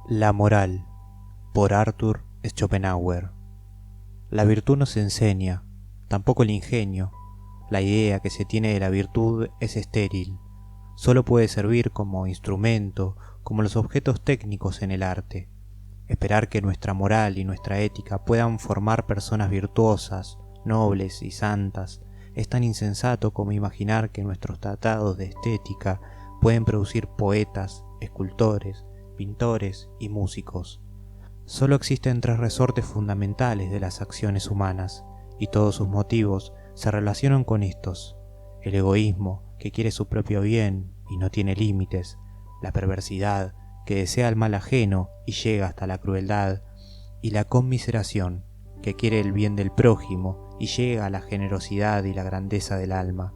La moral, por Arthur Schopenhauer. La virtud no se enseña, tampoco el ingenio. La idea que se tiene de la virtud es estéril. Solo puede servir como instrumento, como los objetos técnicos en el arte. Esperar que nuestra moral y nuestra ética puedan formar personas virtuosas, nobles y santas es tan insensato como imaginar que nuestros tratados de estética pueden producir poetas, escultores, pintores y músicos. Solo existen tres resortes fundamentales de las acciones humanas, y todos sus motivos se relacionan con estos: el egoísmo, que quiere su propio bien y no tiene límites; la perversidad, que desea el mal ajeno y llega hasta la crueldad; y la conmiseración, que quiere el bien del prójimo y llega a la generosidad y la grandeza del alma.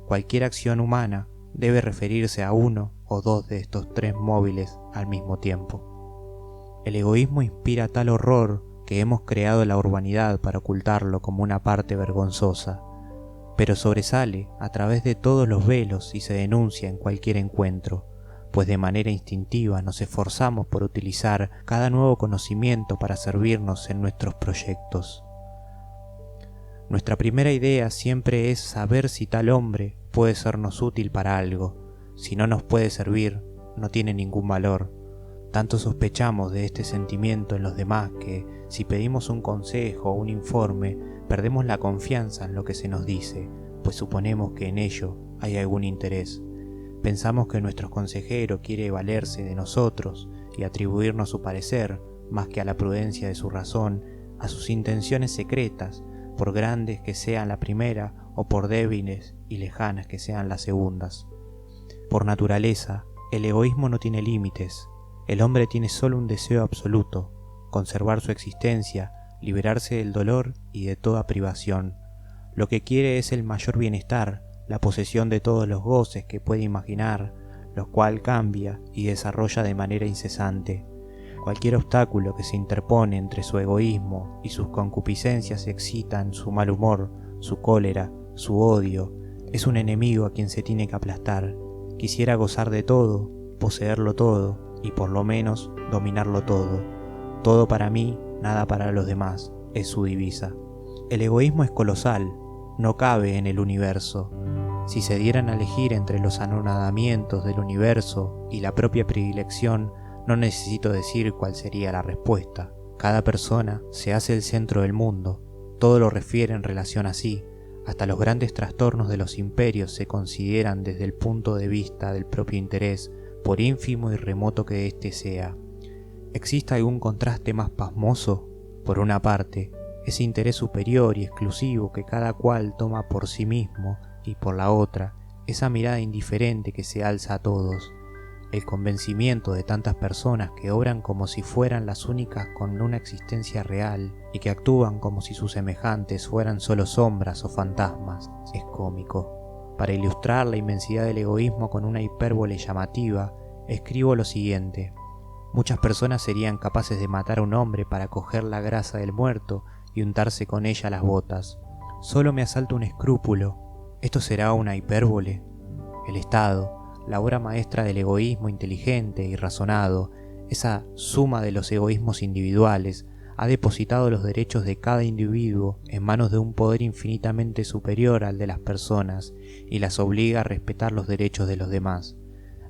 Cualquier acción humana debe referirse a uno o dos de estos tres móviles al mismo tiempo. El egoísmo inspira tal horror que hemos creado la urbanidad para ocultarlo como una parte vergonzosa, pero sobresale a través de todos los velos y se denuncia en cualquier encuentro, pues de manera instintiva nos esforzamos por utilizar cada nuevo conocimiento para servirnos en nuestros proyectos. Nuestra primera idea siempre es saber si tal hombre puede sernos útil para algo. Si no nos puede servir, no tiene ningún valor. Tanto sospechamos de este sentimiento en los demás que, si pedimos un consejo o un informe, perdemos la confianza en lo que se nos dice, pues suponemos que en ello hay algún interés. Pensamos que nuestro consejero quiere valerse de nosotros y atribuirnos su parecer, más que a la prudencia de su razón, a sus intenciones secretas, por grandes que sean la primera o por débiles y lejanas que sean las segundas. Por naturaleza, el egoísmo no tiene límites. El hombre tiene solo un deseo absoluto: conservar su existencia, liberarse del dolor y de toda privación. Lo que quiere es el mayor bienestar, la posesión de todos los goces que puede imaginar, lo cual cambia y desarrolla de manera incesante. Cualquier obstáculo que se interpone entre su egoísmo y sus concupiscencias excitan su mal humor, su cólera, su odio. Es un enemigo a quien se tiene que aplastar. Quisiera gozar de todo, poseerlo todo y por lo menos dominarlo todo. Todo para mí, nada para los demás, es su divisa. El egoísmo es colosal, no cabe en el universo. Si se dieran a elegir entre los anonadamientos del universo y la propia predilección, no necesito decir cuál sería la respuesta. Cada persona se hace el centro del mundo, todo lo refiere en relación a sí, hasta los grandes trastornos de los imperios se consideran desde el punto de vista del propio interés, por ínfimo y remoto que éste sea. ¿Existe algún contraste más pasmoso? Por una parte, ese interés superior y exclusivo que cada cual toma por sí mismo, y por la otra, esa mirada indiferente que se alza a todos. El convencimiento de tantas personas que obran como si fueran las únicas con una existencia real y que actúan como si sus semejantes fueran solo sombras o fantasmas es cómico. Para ilustrar la inmensidad del egoísmo con una hipérbole llamativa, escribo lo siguiente: muchas personas serían capaces de matar a un hombre para coger la grasa del muerto y untarse con ella las botas. Solo me asalta un escrúpulo. ¿Esto será una hipérbole? El Estado, la obra maestra del egoísmo inteligente y razonado, esa suma de los egoísmos individuales, ha depositado los derechos de cada individuo en manos de un poder infinitamente superior al de las personas y las obliga a respetar los derechos de los demás.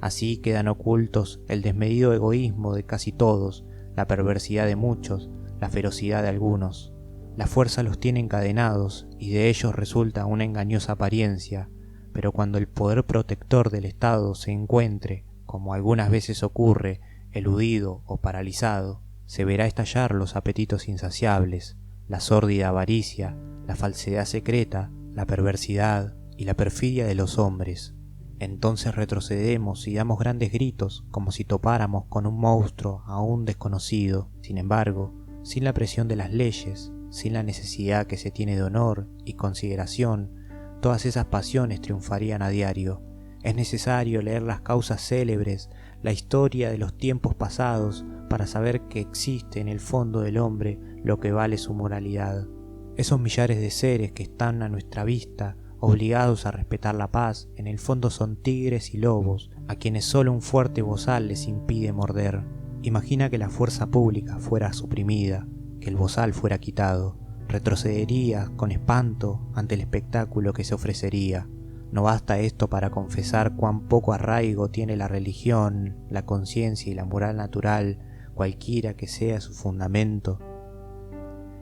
Así quedan ocultos el desmedido egoísmo de casi todos, la perversidad de muchos, la ferocidad de algunos. La fuerza los tiene encadenados y de ellos resulta una engañosa apariencia. Pero cuando el poder protector del Estado se encuentre, como algunas veces ocurre, eludido o paralizado, se verá estallar los apetitos insaciables, la sórdida avaricia, la falsedad secreta, la perversidad y la perfidia de los hombres. Entonces retrocedemos y damos grandes gritos como si topáramos con un monstruo aún desconocido. Sin embargo, sin la presión de las leyes, sin la necesidad que se tiene de honor y consideración, todas esas pasiones triunfarían a diario. Es necesario leer las causas célebres, la historia de los tiempos pasados, para saber que existe en el fondo del hombre lo que vale su moralidad. Esos millares de seres que están a nuestra vista, obligados a respetar la paz, en el fondo son tigres y lobos, a quienes solo un fuerte bozal les impide morder. Imagina que la fuerza pública fuera suprimida, que el bozal fuera quitado. Retrocederías con espanto ante el espectáculo que se ofrecería. No basta esto para confesar cuán poco arraigo tiene la religión, la conciencia y la moral natural, cualquiera que sea su fundamento.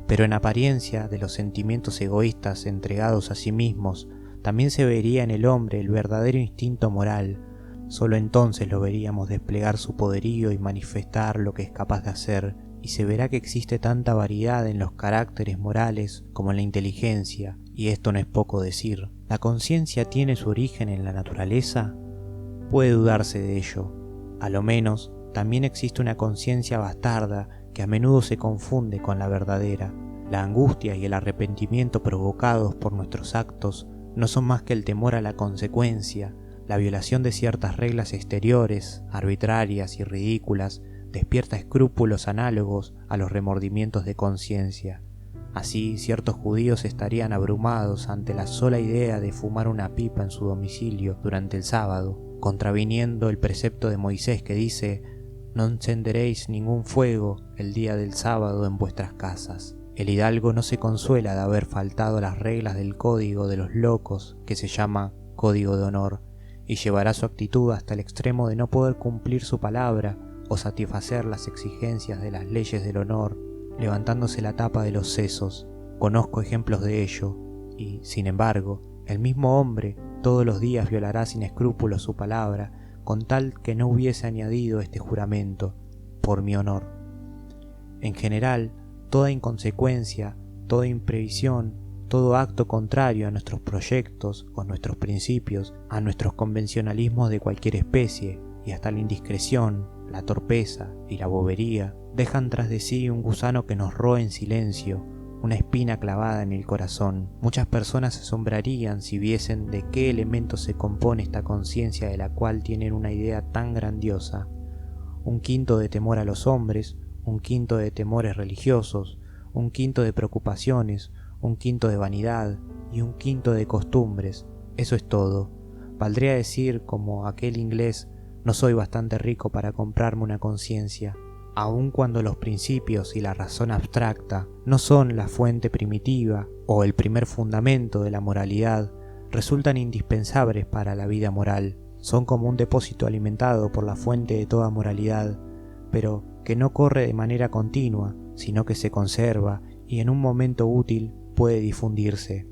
Pero en apariencia de los sentimientos egoístas entregados a sí mismos, también se vería en el hombre el verdadero instinto moral. Solo entonces lo veríamos desplegar su poderío y manifestar lo que es capaz de hacer, y se verá que existe tanta variedad en los caracteres morales como en la inteligencia, y esto no es poco decir. ¿La conciencia tiene su origen en la naturaleza? Puede dudarse de ello. A lo menos, también existe una conciencia bastarda que a menudo se confunde con la verdadera. La angustia y el arrepentimiento provocados por nuestros actos no son más que el temor a la consecuencia. La violación de ciertas reglas exteriores, arbitrarias y ridículas, despierta escrúpulos análogos a los remordimientos de conciencia. Así, ciertos judíos estarían abrumados ante la sola idea de fumar una pipa en su domicilio durante el sábado, contraviniendo el precepto de Moisés que dice: «No encenderéis ningún fuego el día del sábado en vuestras casas». El hidalgo no se consuela de haber faltado a las reglas del código de los locos, que se llama código de honor, y llevará su actitud hasta el extremo de no poder cumplir su palabra o satisfacer las exigencias de las leyes del honor, levantándose la tapa de los sesos. Conozco ejemplos de ello, y, sin embargo, el mismo hombre todos los días violará sin escrúpulos su palabra, con tal que no hubiese añadido este juramento: por mi honor. En general, toda inconsecuencia, toda imprevisión, todo acto contrario a nuestros proyectos o nuestros principios, a nuestros convencionalismos de cualquier especie, y hasta la indiscreción, la torpeza y la bobería, dejan tras de sí un gusano que nos roe en silencio, una espina clavada en el corazón. Muchas personas se asombrarían si viesen de qué elementos se compone esta conciencia de la cual tienen una idea tan grandiosa. Un quinto de temor a los hombres, un quinto de temores religiosos, un quinto de preocupaciones, un quinto de vanidad y un quinto de costumbres. Eso es todo. Valdría decir, como aquel inglés: «No soy bastante rico para comprarme una conciencia». Aun cuando los principios y la razón abstracta no son la fuente primitiva o el primer fundamento de la moralidad, resultan indispensables para la vida moral. Son como un depósito alimentado por la fuente de toda moralidad, pero que no corre de manera continua, sino que se conserva y en un momento útil puede difundirse.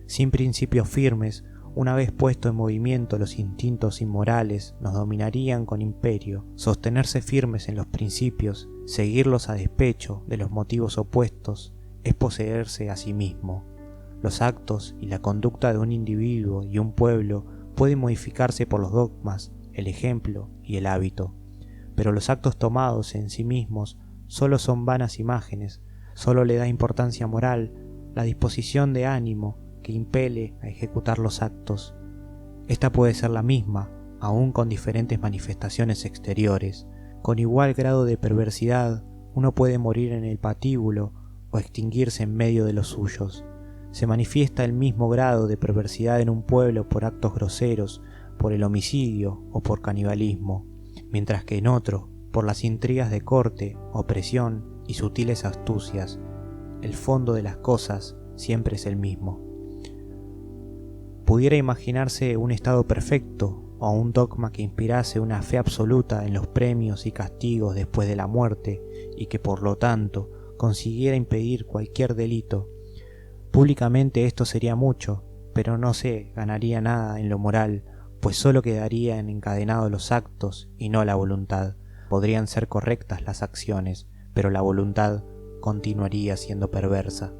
Sin principios firmes, una vez puesto en movimiento, los instintos inmorales nos dominarían con imperio. Sostenerse firmes en los principios, seguirlos a despecho de los motivos opuestos, es poseerse a sí mismo. Los actos y la conducta de un individuo y un pueblo pueden modificarse por los dogmas, el ejemplo y el hábito, pero los actos tomados en sí mismos solo son vanas imágenes. Solo le da importancia moral la disposición de ánimo que impele a ejecutar los actos. Esta puede ser la misma, aun con diferentes manifestaciones exteriores. Con igual grado de perversidad, uno puede morir en el patíbulo o extinguirse en medio de los suyos. Se manifiesta el mismo grado de perversidad en un pueblo por actos groseros, por el homicidio o por canibalismo, mientras que en otro, por las intrigas de corte, opresión y sutiles astucias. El fondo de las cosas siempre es el mismo. Pudiera imaginarse un estado perfecto o un dogma que inspirase una fe absoluta en los premios y castigos después de la muerte y que por lo tanto consiguiera impedir cualquier delito. Públicamente esto sería mucho, pero no se ganaría nada en lo moral, pues solo quedarían encadenados los actos y no la voluntad. Podrían ser correctas las acciones, pero la voluntad continuaría siendo perversa.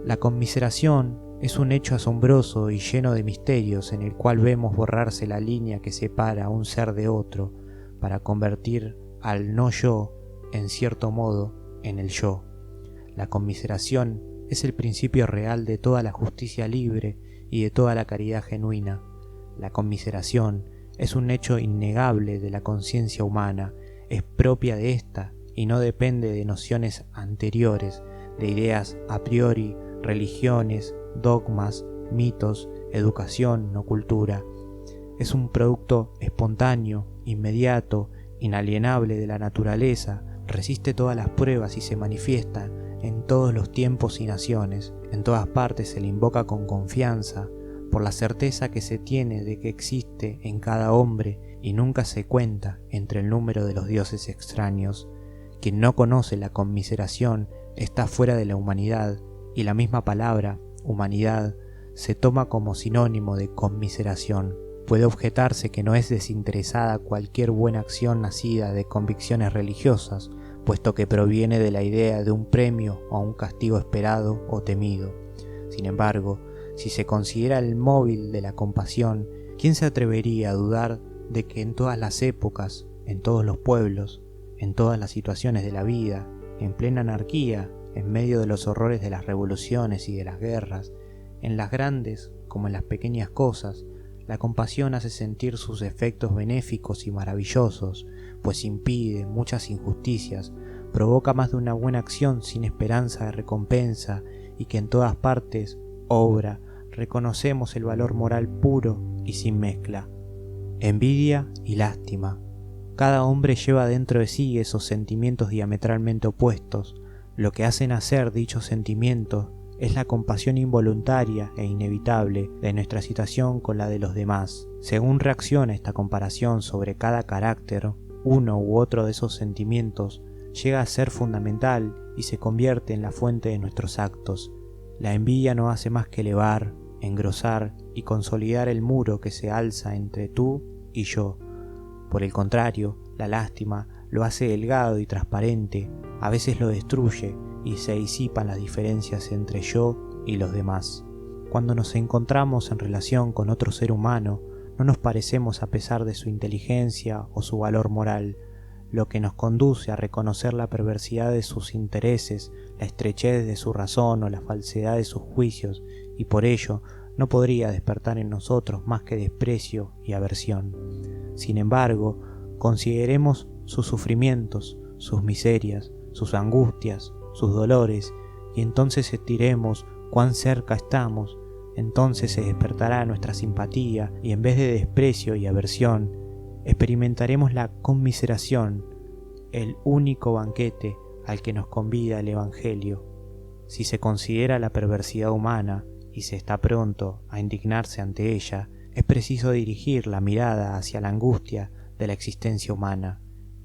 La conmiseración es un hecho asombroso y lleno de misterios en el cual vemos borrarse la línea que separa a un ser de otro para convertir al no yo, en cierto modo, en el yo. La conmiseración es el principio real de toda la justicia libre y de toda la caridad genuina. La conmiseración es un hecho innegable de la conciencia humana, es propia de ésta y no depende de nociones anteriores, de ideas a priori, religiones, dogmas, mitos, educación o cultura. Es un producto espontáneo, inmediato, inalienable de la naturaleza, resiste todas las pruebas y se manifiesta en todos los tiempos y naciones. En todas partes se le invoca con confianza, por la certeza que se tiene de que existe en cada hombre y nunca se cuenta entre el número de los dioses extraños. Quien no conoce la conmiseración está fuera de la humanidad, y la misma palabra, humanidad, se toma como sinónimo de conmiseración. Puede objetarse que no es desinteresada cualquier buena acción nacida de convicciones religiosas, puesto que proviene de la idea de un premio o un castigo esperado o temido. Sin embargo, si se considera el móvil de la compasión, ¿quién se atrevería a dudar de que en todas las épocas, en todos los pueblos, en todas las situaciones de la vida, en plena anarquía, en medio de los horrores de las revoluciones y de las guerras, en las grandes como en las pequeñas cosas, la compasión hace sentir sus efectos benéficos y maravillosos, pues impide muchas injusticias, provoca más de una buena acción sin esperanza de recompensa y que en todas partes obra, reconocemos el valor moral puro y sin mezcla. Envidia y lástima. Cada hombre lleva dentro de sí esos sentimientos diametralmente opuestos. Lo que hace nacer dichos sentimientos es la compasión involuntaria e inevitable de nuestra situación con la de los demás. Según reacciona esta comparación sobre cada carácter, uno u otro de esos sentimientos llega a ser fundamental y se convierte en la fuente de nuestros actos. La envidia no hace más que elevar, engrosar y consolidar el muro que se alza entre tú y yo. Por el contrario, la lástima lo hace delgado y transparente, a veces lo destruye y se disipan las diferencias entre yo y los demás. Cuando nos encontramos en relación con otro ser humano, no nos parecemos a pesar de su inteligencia o su valor moral, lo que nos conduce a reconocer la perversidad de sus intereses, la estrechez de su razón o la falsedad de sus juicios, y por ello no podría despertar en nosotros más que desprecio y aversión. Sin embargo, consideremos sus sufrimientos, sus miserias, sus angustias, sus dolores, y entonces estiremos cuán cerca estamos. Entonces se despertará nuestra simpatía y en vez de desprecio y aversión, experimentaremos la conmiseración, el único banquete al que nos convida el Evangelio. Si se considera la perversidad humana y se está pronto a indignarse ante ella, es preciso dirigir la mirada hacia la angustia de la existencia humana.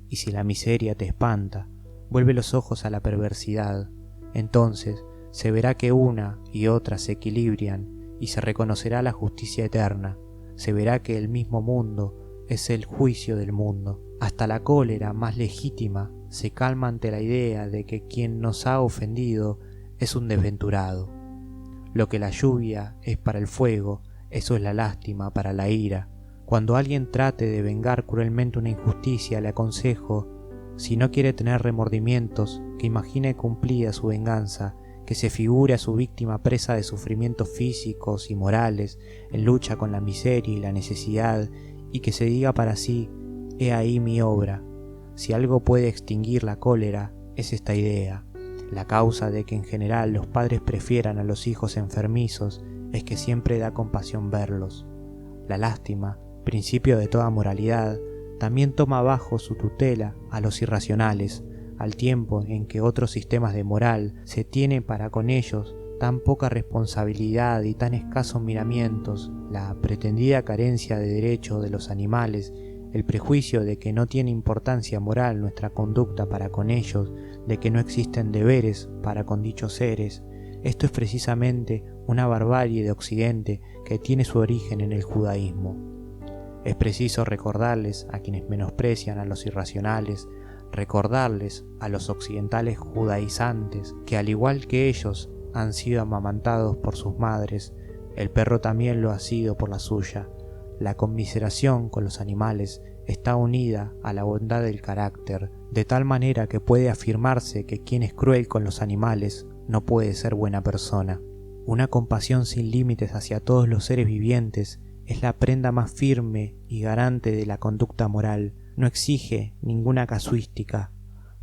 Y si la miseria te espanta, vuelve los ojos a la perversidad. Entonces se verá que una y otra se equilibran y se reconocerá la justicia eterna. Se verá que el mismo mundo es el juicio del mundo. Hasta la cólera más legítima se calma ante la idea de que quien nos ha ofendido es un desventurado. Lo que la lluvia es para el fuego, eso es la lástima para la ira. Cuando alguien trate de vengar cruelmente una injusticia, le aconsejo, si no quiere tener remordimientos, que imagine cumplida su venganza, que se figure a su víctima presa de sufrimientos físicos y morales, en lucha con la miseria y la necesidad, y que se diga para sí, he ahí mi obra. Si algo puede extinguir la cólera, es esta idea. La causa de que en general los padres prefieran a los hijos enfermizos es que siempre da compasión verlos. La lástima, principio de toda moralidad, también toma bajo su tutela a los irracionales, al tiempo en que otros sistemas de moral se tiene para con ellos tan poca responsabilidad y tan escasos miramientos, la pretendida carencia de derecho de los animales, el prejuicio de que no tiene importancia moral nuestra conducta para con ellos, de que no existen deberes para con dichos seres. Esto es precisamente una barbarie de Occidente que tiene su origen en el judaísmo. Es preciso recordarles a quienes menosprecian a los irracionales, recordarles a los occidentales judaizantes que al igual que ellos han sido amamantados por sus madres, el perro también lo ha sido por la suya. La conmiseración con los animales está unida a la bondad del carácter, de tal manera que puede afirmarse que quien es cruel con los animales no puede ser buena persona. Una compasión sin límites hacia todos los seres vivientes es la prenda más firme y garante de la conducta moral. No exige ninguna casuística.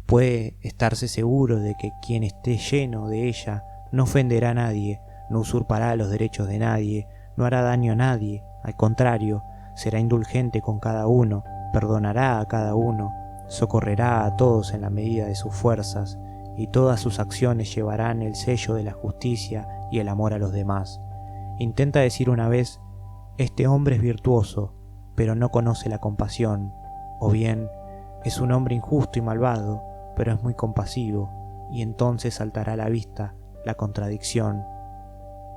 Puede estarse seguro de que quien esté lleno de ella no ofenderá a nadie, no usurpará los derechos de nadie, no hará daño a nadie. Al contrario, será indulgente con cada uno, perdonará a cada uno, socorrerá a todos en la medida de sus fuerzas, y todas sus acciones llevarán el sello de la justicia y el amor a los demás. Intenta decir una vez: este hombre es virtuoso, pero no conoce la compasión, o bien, es un hombre injusto y malvado, pero es muy compasivo, y entonces saltará a la vista la contradicción.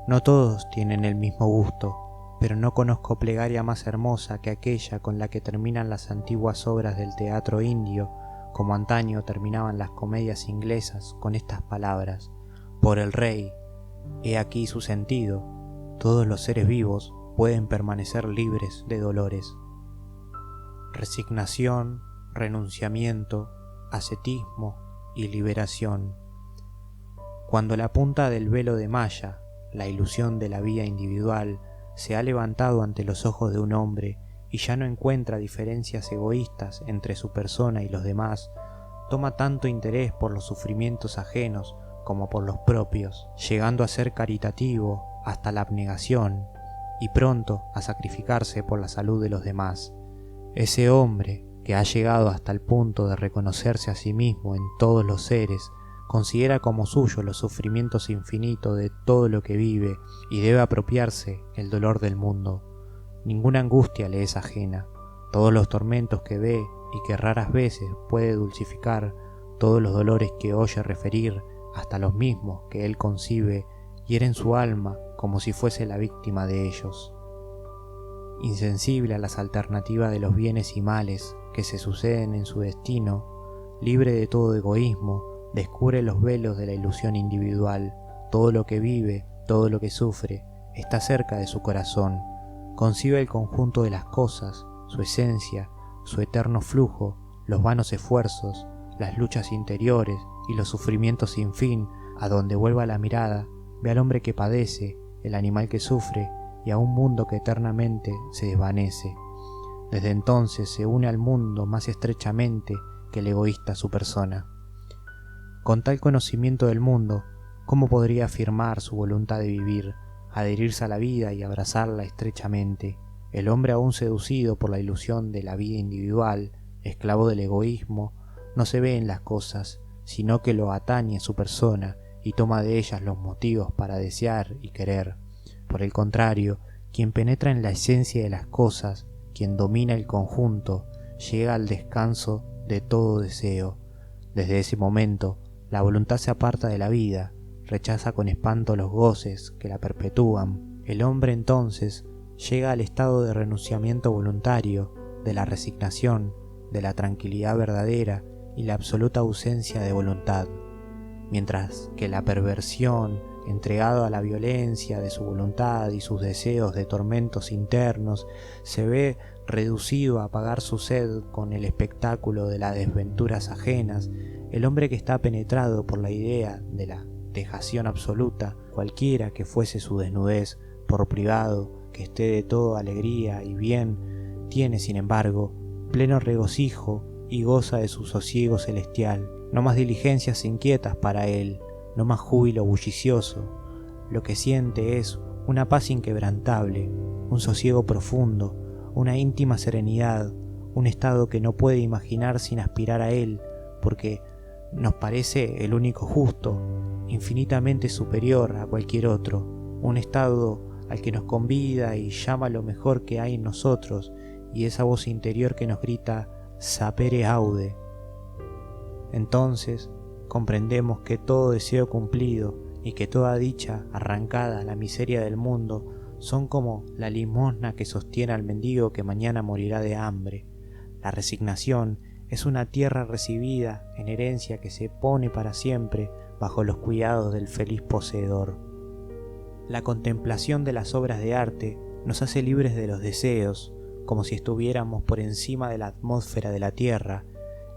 No todos tienen el mismo gusto, pero no conozco plegaria más hermosa que aquella con la que terminan las antiguas obras del teatro indio, como antaño terminaban las comedias inglesas con estas palabras: por el rey. He aquí su sentido: todos los seres vivos pueden permanecer libres de dolores. Resignación, renunciamiento, ascetismo y liberación. Cuando la punta del velo de malla, la ilusión de la vida individual, se ha levantado ante los ojos de un hombre y ya no encuentra diferencias egoístas entre su persona y los demás, toma tanto interés por los sufrimientos ajenos como por los propios, llegando a ser caritativo hasta la abnegación y pronto a sacrificarse por la salud de los demás. Ese hombre que ha llegado hasta el punto de reconocerse a sí mismo en todos los seres, considera como suyo los sufrimientos infinitos de todo lo que vive y debe apropiarse el dolor del mundo. Ninguna angustia le es ajena. Todos los tormentos que ve y que raras veces puede dulcificar, todos los dolores que oye referir, hasta los mismos que él concibe, hieren su alma como si fuese la víctima de ellos. Insensible a las alternativas de los bienes y males que se suceden en su destino, libre de todo egoísmo, descubre los velos de la ilusión individual. Todo lo que vive, todo lo que sufre, está cerca de su corazón. Concibe el conjunto de las cosas, su esencia, su eterno flujo, los vanos esfuerzos, las luchas interiores y los sufrimientos sin fin. A donde vuelva la mirada, ve al hombre que padece, el animal que sufre y a un mundo que eternamente se desvanece. Desde entonces se une al mundo más estrechamente que el egoísta a su persona. Con tal conocimiento del mundo, ¿cómo podría afirmar su voluntad de vivir, adherirse a la vida y abrazarla estrechamente? El hombre, aún seducido por la ilusión de la vida individual, esclavo del egoísmo, no se ve en las cosas, sino que lo atañe su persona y toma de ellas los motivos para desear y querer. Por el contrario, quien penetra en la esencia de las cosas, quien domina el conjunto, llega al descanso de todo deseo. Desde ese momento, la voluntad se aparta de la vida, rechaza con espanto los goces que la perpetúan. El hombre entonces llega al estado de renunciamiento voluntario, de la resignación, de la tranquilidad verdadera y la absoluta ausencia de voluntad, mientras que la perversión, entregado a la violencia de su voluntad y sus deseos de tormentos internos, se ve reducido a apagar su sed con el espectáculo de las desventuras ajenas. El hombre que está penetrado por la idea de la dejación absoluta, cualquiera que fuese su desnudez, por privado que esté de todo alegría y bien, tiene sin embargo pleno regocijo y goza de su sosiego celestial. No más diligencias inquietas para él, no más júbilo bullicioso. Lo que siente es una paz inquebrantable, un sosiego profundo, una íntima serenidad, un estado que no puede imaginar sin aspirar a él, porque nos parece el único justo, infinitamente superior a cualquier otro, un estado al que nos convida y llama lo mejor que hay en nosotros, y esa voz interior que nos grita sapere aude. Entonces comprendemos que todo deseo cumplido y que toda dicha arrancada a la miseria del mundo son como la limosna que sostiene al mendigo que mañana morirá de hambre. La resignación es una tierra recibida en herencia que se pone para siempre bajo los cuidados del feliz poseedor. La contemplación de las obras de arte nos hace libres de los deseos, como si estuviéramos por encima de la atmósfera de la tierra.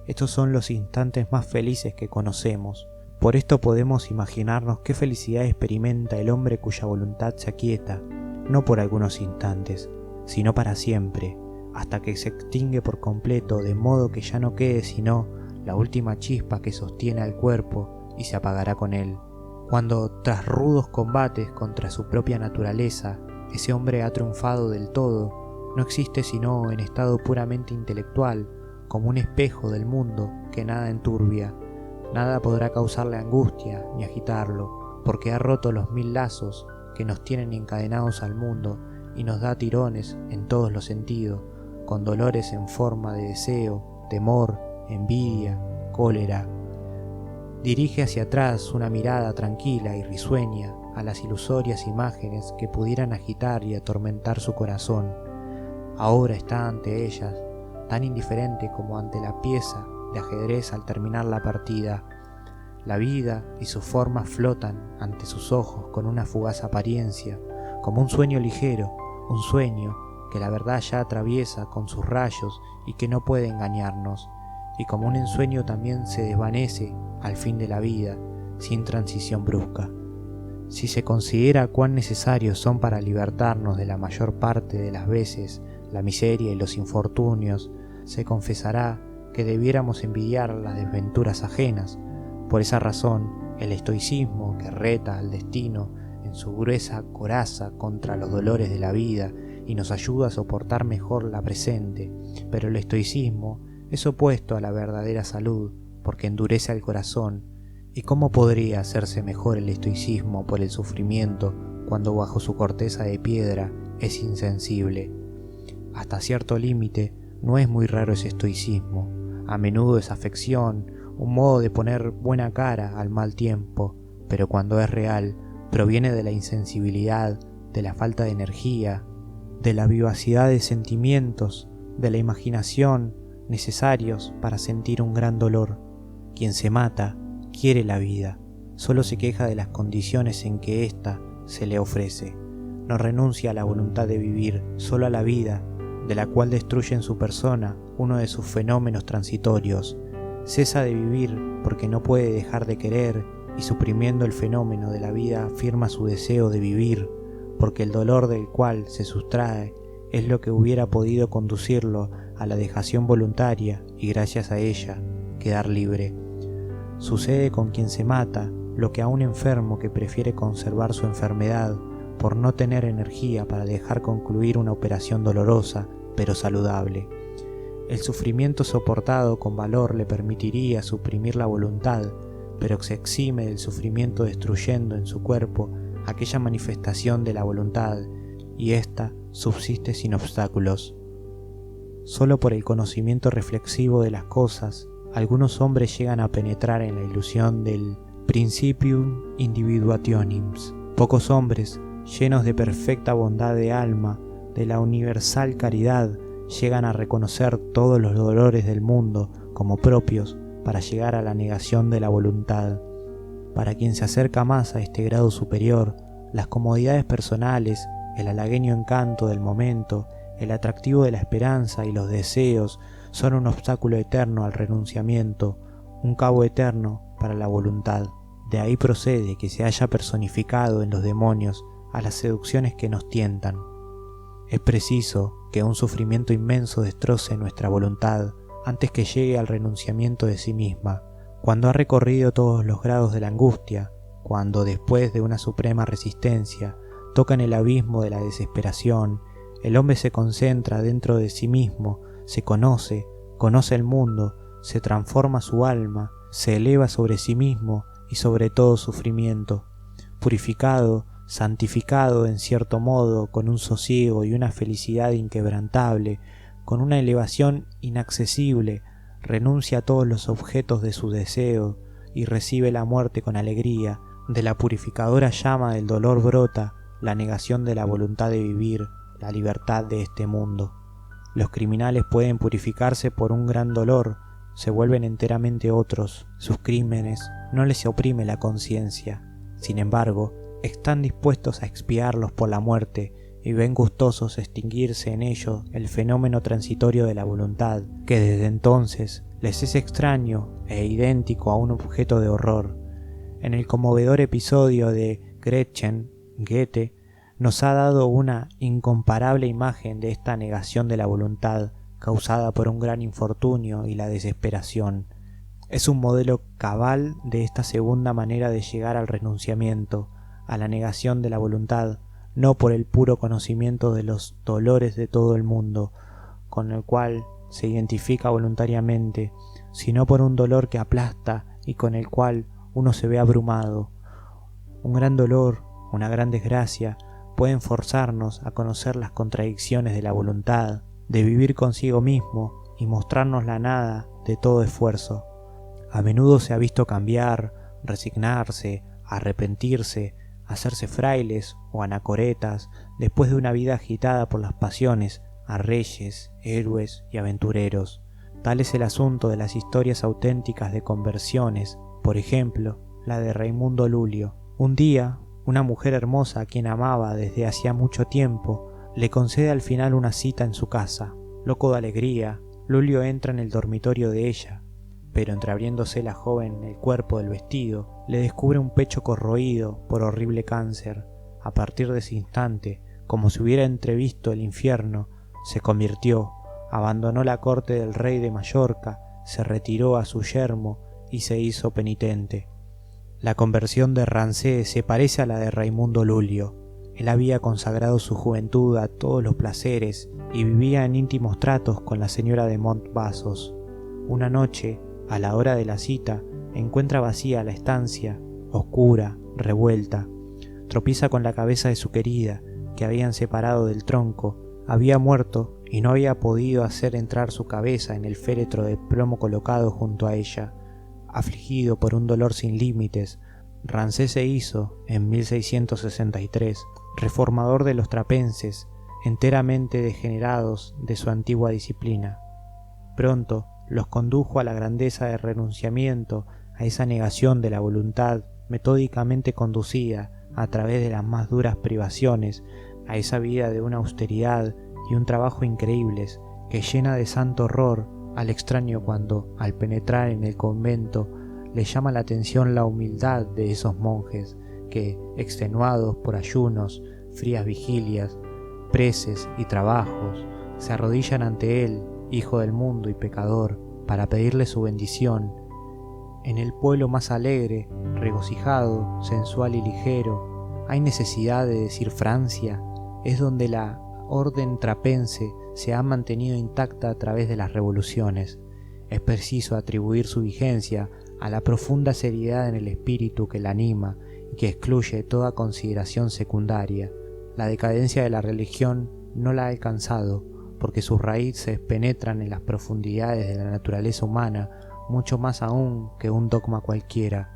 Estos son los instantes más felices que conocemos. Por esto podemos imaginarnos qué felicidad experimenta el hombre cuya voluntad se aquieta, no por algunos instantes, sino para siempre, hasta que se extingue por completo, de modo que ya no quede sino la última chispa que sostiene al cuerpo y se apagará con él. Cuando, tras rudos combates contra su propia naturaleza, ese hombre ha triunfado del todo, no existe sino en estado puramente intelectual como un espejo del mundo que nada enturbia. Nada podrá causarle angustia ni agitarlo, porque ha roto los 1000 lazos que nos tienen encadenados al mundo y nos da tirones en todos los sentidos, con dolores en forma de deseo, temor, envidia, cólera. Dirige hacia atrás una mirada tranquila y risueña a las ilusorias imágenes que pudieran agitar y atormentar su corazón. Ahora está ante ellas, tan indiferente como ante la pieza de ajedrez al terminar la partida. La vida y sus formas flotan ante sus ojos con una fugaz apariencia, como un sueño ligero, un sueño que la verdad ya atraviesa con sus rayos y que no puede engañarnos, y como un ensueño también se desvanece al fin de la vida, sin transición brusca. Si se considera cuán necesarios son para libertarnos de la mayor parte de las veces la miseria y los infortunios, se confesará que debiéramos envidiar las desventuras ajenas. Por esa razón, el estoicismo que reta al destino en su gruesa coraza contra los dolores de la vida y nos ayuda a soportar mejor la presente, pero el estoicismo es opuesto a la verdadera salud porque endurece al corazón. ¿Y cómo podría hacerse mejor el estoicismo por el sufrimiento cuando bajo su corteza de piedra es insensible? Hasta cierto límite no es muy raro ese estoicismo, a menudo es afección, un modo de poner buena cara al mal tiempo, pero cuando es real proviene de la insensibilidad, de la falta de energía, de la vivacidad de sentimientos, de la imaginación necesarios para sentir un gran dolor. Quien se mata quiere la vida, solo se queja de las condiciones en que ésta se le ofrece. No renuncia a la voluntad de vivir, solo a la vida, de la cual destruye en su persona uno de sus fenómenos transitorios. Cesa de vivir porque no puede dejar de querer y suprimiendo el fenómeno de la vida afirma su deseo de vivir, porque el dolor del cual se sustrae es lo que hubiera podido conducirlo a la dejación voluntaria y gracias a ella quedar libre. Sucede con quien se mata lo que a un enfermo que prefiere conservar su enfermedad por no tener energía para dejar concluir una operación dolorosa pero saludable. El sufrimiento soportado con valor le permitiría suprimir la voluntad, pero se exime del sufrimiento destruyendo en su cuerpo aquella manifestación de la voluntad, y ésta subsiste sin obstáculos. Solo por el conocimiento reflexivo de las cosas, algunos hombres llegan a penetrar en la ilusión del principium individuationis. Pocos hombres, llenos de perfecta bondad de alma, de la universal caridad, llegan a reconocer todos los dolores del mundo como propios para llegar a la negación de la voluntad. Para quien se acerca más a este grado superior, las comodidades personales, el halagueño encanto del momento, el atractivo de la esperanza y los deseos son un obstáculo eterno al renunciamiento, un cabo eterno para la voluntad. De ahí procede que se haya personificado en los demonios a las seducciones que nos tientan. Es preciso que un sufrimiento inmenso destroce nuestra voluntad antes que llegue al renunciamiento de sí misma. Cuando ha recorrido todos los grados de la angustia, cuando después de una suprema resistencia toca en el abismo de la desesperación, el hombre se concentra dentro de sí mismo, se conoce el mundo, se transforma su alma, se eleva sobre sí mismo y sobre todo sufrimiento, purificado, santificado en cierto modo, con un sosiego y una felicidad inquebrantable, con una elevación inaccesible, renuncia a todos los objetos de su deseo y recibe la muerte con alegría. De la purificadora llama del dolor brota la negación de la voluntad de vivir, la libertad de este mundo. Los criminales pueden purificarse por un gran dolor, se vuelven enteramente otros, sus crímenes no les oprime la conciencia. Sin embargo, están dispuestos a expiarlos por la muerte y ven gustosos extinguirse en ellos el fenómeno transitorio de la voluntad, que desde entonces les es extraño e idéntico a un objeto de horror. En el conmovedor episodio de Gretchen, Goethe nos ha dado una incomparable imagen de esta negación de la voluntad causada por un gran infortunio y la desesperación. Es un modelo cabal de esta segunda manera de llegar al renunciamiento, a la negación de la voluntad, no por el puro conocimiento de los dolores de todo el mundo, con el cual se identifica voluntariamente, sino por un dolor que aplasta y con el cual uno se ve abrumado. Un gran dolor, una gran desgracia, pueden forzarnos a conocer las contradicciones de la voluntad, de vivir consigo mismo y mostrarnos la nada de todo esfuerzo. A menudo se ha visto cambiar, resignarse, arrepentirse, hacerse frailes o anacoretas después de una vida agitada por las pasiones, a reyes, héroes y aventureros. Tal es el asunto de las historias auténticas de conversiones, por ejemplo, la de Raimundo Lulio. Un día, una mujer hermosa a quien amaba desde hacía mucho tiempo, le concede al final una cita en su casa. Loco de alegría, Lulio entra en el dormitorio de ella, pero entreabriéndose la joven el cuerpo del vestido, le descubre un pecho corroído por horrible cáncer. A partir de ese instante, como si hubiera entrevisto el infierno, se convirtió, abandonó la corte del rey de Mallorca, se retiró a su yermo y se hizo penitente. La conversión de Rancé se parece a la de Raimundo Lulio. Él había consagrado su juventud a todos los placeres y vivía en íntimos tratos con la señora de Montvasos. Una noche, a la hora de la cita, encuentra vacía la estancia, oscura, revuelta. Tropieza con la cabeza de su querida, que habían separado del tronco. Había muerto y no había podido hacer entrar su cabeza en el féretro de plomo colocado junto a ella. Afligido por un dolor sin límites, Rancé se hizo, en 1663, reformador de los trapenses, enteramente degenerados de su antigua disciplina. Pronto los condujo a la grandeza de renunciamiento, a esa negación de la voluntad metódicamente conducida a través de las más duras privaciones, a esa vida de una austeridad y un trabajo increíbles que llena de santo horror al extraño cuando, al penetrar en el convento, le llama la atención la humildad de esos monjes que, extenuados por ayunos, frías vigilias, preces y trabajos, se arrodillan ante él, hijo del mundo y pecador, para pedirle su bendición. En el pueblo más alegre, regocijado, sensual y ligero, ¿hay necesidad de decir Francia? Es donde la orden trapense se ha mantenido intacta a través de las revoluciones. Es preciso atribuir su vigencia a la profunda seriedad en el espíritu que la anima y que excluye toda consideración secundaria. La decadencia de la religión no la ha alcanzado, porque sus raíces penetran en las profundidades de la naturaleza humana mucho más aún que un dogma cualquiera.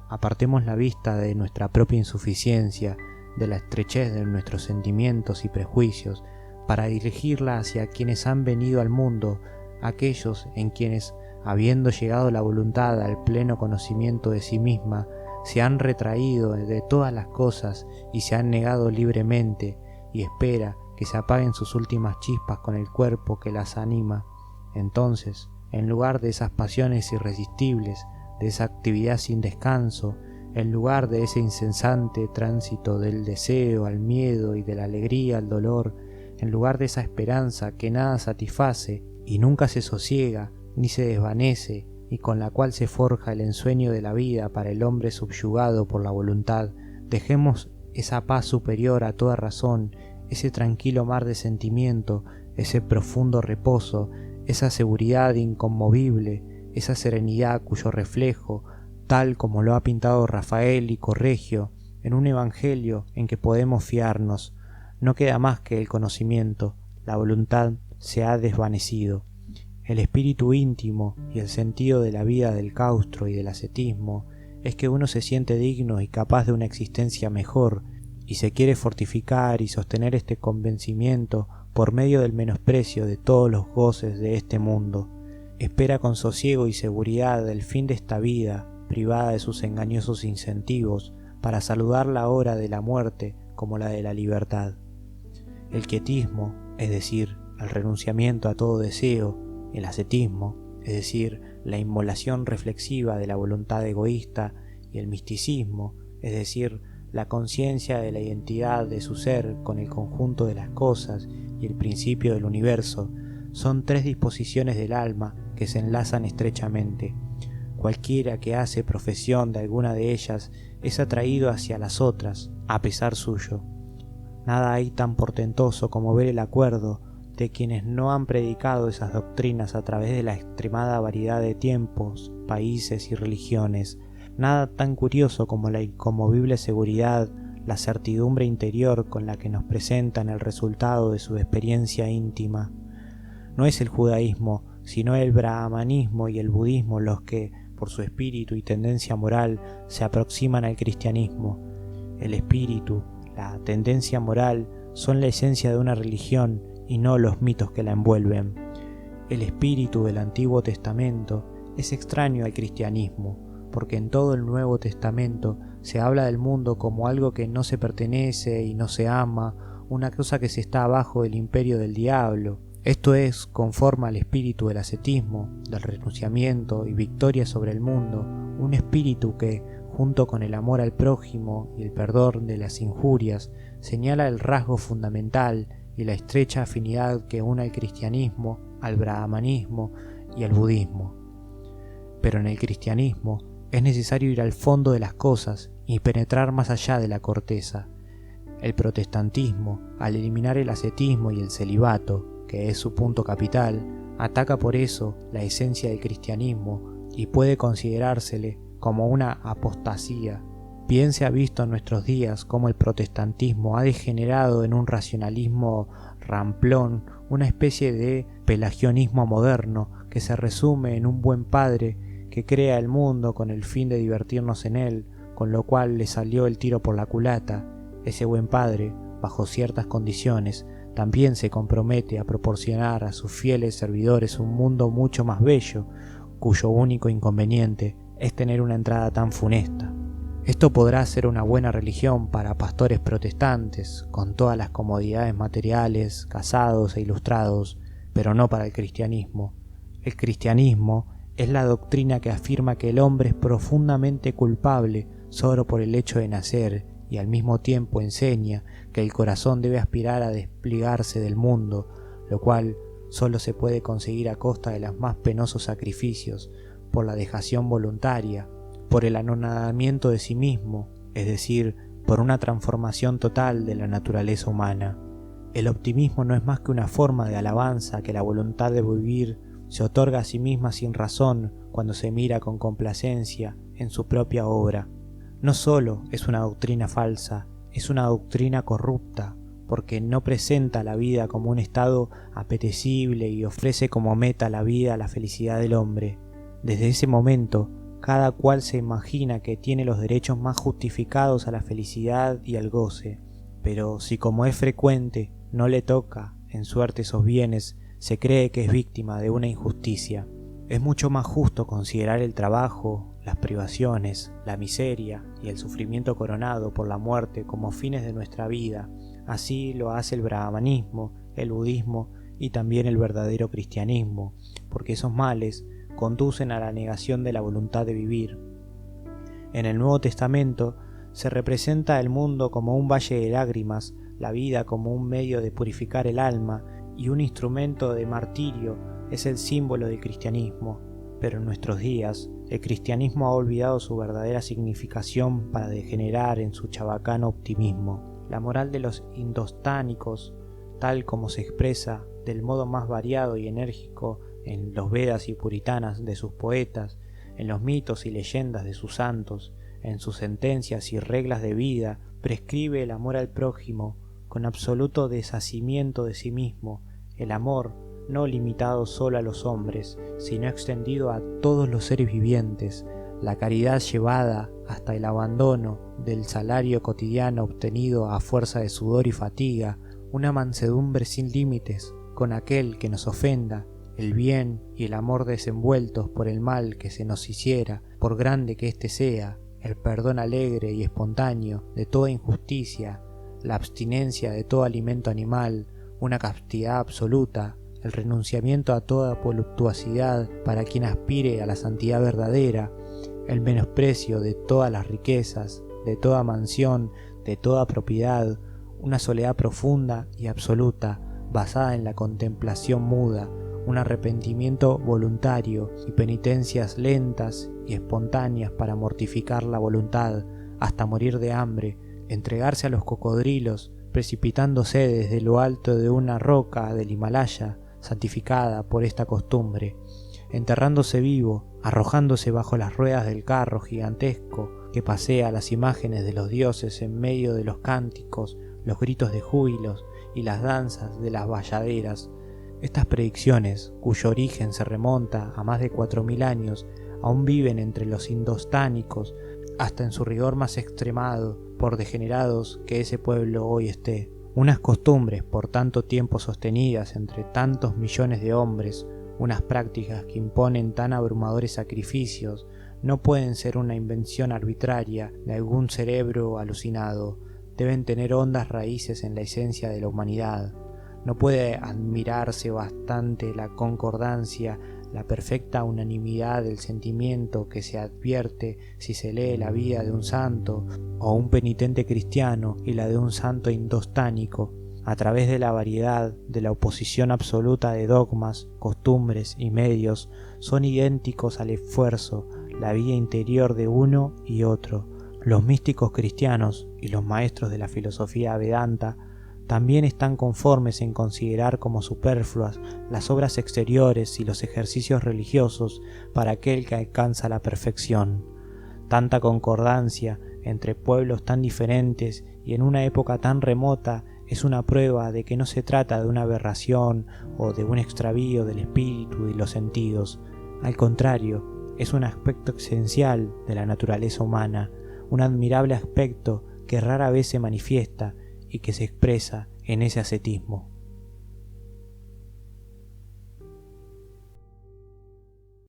Apartemos la vista de nuestra propia insuficiencia, de la estrechez de nuestros sentimientos y prejuicios, para dirigirla hacia quienes han venido al mundo, aquellos en quienes, habiendo llegado la voluntad al pleno conocimiento de sí misma, se han retraído de todas las cosas y se han negado libremente, y espera que se apaguen sus últimas chispas con el cuerpo que las anima. Entonces, en lugar de esas pasiones irresistibles, de esa actividad sin descanso, en lugar de ese incesante tránsito del deseo al miedo y de la alegría al dolor, en lugar de esa esperanza que nada satisface y nunca se sosiega ni se desvanece y con la cual se forja el ensueño de la vida para el hombre subyugado por la voluntad, dejemos esa paz superior a toda razón, ese tranquilo mar de sentimiento, ese profundo reposo, esa seguridad inconmovible, esa serenidad cuyo reflejo, tal como lo ha pintado Rafael y Correggio, en un evangelio en que podemos fiarnos, no queda más que el conocimiento, la voluntad se ha desvanecido. El espíritu íntimo y el sentido de la vida del claustro y del ascetismo es que uno se siente digno y capaz de una existencia mejor y se quiere fortificar y sostener este convencimiento por medio del menosprecio de todos los goces de este mundo. Espera con sosiego y seguridad el fin de esta vida privada de sus engañosos incentivos para saludar la hora de la muerte como la de la libertad. El quietismo, es decir, el renunciamiento a todo deseo, el ascetismo, es decir, la inmolación reflexiva de la voluntad egoísta, y el misticismo, es decir, la conciencia de la identidad de su ser con el conjunto de las cosas y el principio del universo, son tres disposiciones del alma que se enlazan estrechamente. Cualquiera que hace profesión de alguna de ellas es atraído hacia las otras, a pesar suyo. Nada hay tan portentoso como ver el acuerdo de quienes no han predicado esas doctrinas a través de la extremada variedad de tiempos, países y religiones. Nada tan curioso como la inconmovible seguridad, la certidumbre interior con la que nos presentan el resultado de su experiencia íntima. No es el judaísmo, sino el brahmanismo y el budismo los que, por su espíritu y tendencia moral, se aproximan al cristianismo. El espíritu, la tendencia moral, son la esencia de una religión y no los mitos que la envuelven. El espíritu del Antiguo Testamento es extraño al cristianismo, porque en todo el Nuevo Testamento se habla del mundo como algo que no se pertenece y no se ama, una cosa que se está abajo del imperio del diablo. Esto es conforme al espíritu del ascetismo, del renunciamiento y victoria sobre el mundo, un espíritu que, junto con el amor al prójimo y el perdón de las injurias, señala el rasgo fundamental y la estrecha afinidad que une al cristianismo, al brahmanismo y al budismo. Pero en el cristianismo es necesario ir al fondo de las cosas y penetrar más allá de la corteza. El protestantismo, al eliminar el ascetismo y el celibato, que es su punto capital, ataca por eso la esencia del cristianismo y puede considerársele como una apostasía. Bien se ha visto en nuestros días cómo el protestantismo ha degenerado en un racionalismo ramplón, una especie de pelagionismo moderno que se resume en un buen padre que crea el mundo con el fin de divertirnos en él, con lo cual le salió el tiro por la culata. Ese buen padre, bajo ciertas condiciones, también se compromete a proporcionar a sus fieles servidores un mundo mucho más bello, cuyo único inconveniente es tener una entrada tan funesta. Esto podrá ser una buena religión para pastores protestantes, con todas las comodidades materiales, casados e ilustrados, pero no para el cristianismo. El cristianismo es la doctrina que afirma que el hombre es profundamente culpable solo por el hecho de nacer y al mismo tiempo enseña que el corazón debe aspirar a desplegarse del mundo, lo cual solo se puede conseguir a costa de los más penosos sacrificios, por la dejación voluntaria, por el anonadamiento de sí mismo, es decir, por una transformación total de la naturaleza humana. El optimismo no es más que una forma de alabanza que la voluntad de vivir se otorga a sí misma sin razón cuando se mira con complacencia en su propia obra. No solo es una doctrina falsa, es una doctrina corrupta, porque no presenta la vida como un estado apetecible y ofrece como meta la vida, la felicidad del hombre. Desde ese momento, cada cual se imagina que tiene los derechos más justificados a la felicidad y al goce, pero si como es frecuente no le toca en suerte esos bienes, se cree que es víctima de una injusticia. Es mucho más justo considerar el trabajo, las privaciones, la miseria y el sufrimiento coronado por la muerte como fines de nuestra vida. Así lo hace el brahmanismo, el budismo y también el verdadero cristianismo, porque esos males conducen a la negación de la voluntad de vivir. En el Nuevo Testamento se representa el mundo como un valle de lágrimas, la vida como un medio de purificar el alma y un instrumento de martirio es el símbolo del cristianismo. Pero en nuestros días, el cristianismo ha olvidado su verdadera significación para degenerar en su chabacano optimismo. La moral de los indostánicos, tal como se expresa del modo más variado y enérgico en los Vedas y puritanas de sus poetas, en los mitos y leyendas de sus santos, en sus sentencias y reglas de vida, prescribe el amor al prójimo con absoluto deshacimiento de sí mismo, el amor no limitado solo a los hombres, sino extendido a todos los seres vivientes, la caridad llevada hasta el abandono del salario cotidiano obtenido a fuerza de sudor y fatiga, una mansedumbre sin límites con aquel que nos ofenda, el bien y el amor desenvueltos por el mal que se nos hiciera, por grande que éste sea, el perdón alegre y espontáneo de toda injusticia, la abstinencia de todo alimento animal, una castidad absoluta, el renunciamiento a toda voluptuosidad para quien aspire a la santidad verdadera, el menosprecio de todas las riquezas, de toda mansión, de toda propiedad, una soledad profunda y absoluta, basada en la contemplación muda, un arrepentimiento voluntario y penitencias lentas y espontáneas para mortificar la voluntad hasta morir de hambre, entregarse a los cocodrilos precipitándose desde lo alto de una roca del Himalaya, santificada por esta costumbre, enterrándose vivo, arrojándose bajo las ruedas del carro gigantesco que pasea las imágenes de los dioses en medio de los cánticos, los gritos de júbilos y las danzas de las bayaderas. Estas predicciones, cuyo origen se remonta a más de 4000 años, aún viven entre los indostánicos, hasta en su rigor más extremado, por degenerados que ese pueblo hoy esté. Unas costumbres por tanto tiempo sostenidas entre tantos millones de hombres, unas prácticas que imponen tan abrumadores sacrificios, no pueden ser una invención arbitraria de algún cerebro alucinado, deben tener hondas raíces en la esencia de la humanidad. No puede admirarse bastante la concordancia, la perfecta unanimidad del sentimiento que se advierte si se lee la vida de un santo o un penitente cristiano y la de un santo indostánico, a través de la variedad de la oposición absoluta de dogmas, costumbres y medios, son idénticos al esfuerzo, la vida interior de uno y otro. Los místicos cristianos y los maestros de la filosofía Vedanta también están conformes en considerar como superfluas las obras exteriores y los ejercicios religiosos para aquel que alcanza la perfección. Tanta concordancia entre pueblos tan diferentes y en una época tan remota es una prueba de que no se trata de una aberración o de un extravío del espíritu y los sentidos. Al contrario, es un aspecto esencial de la naturaleza humana, un admirable aspecto que rara vez se manifiesta y que se expresa en ese ascetismo.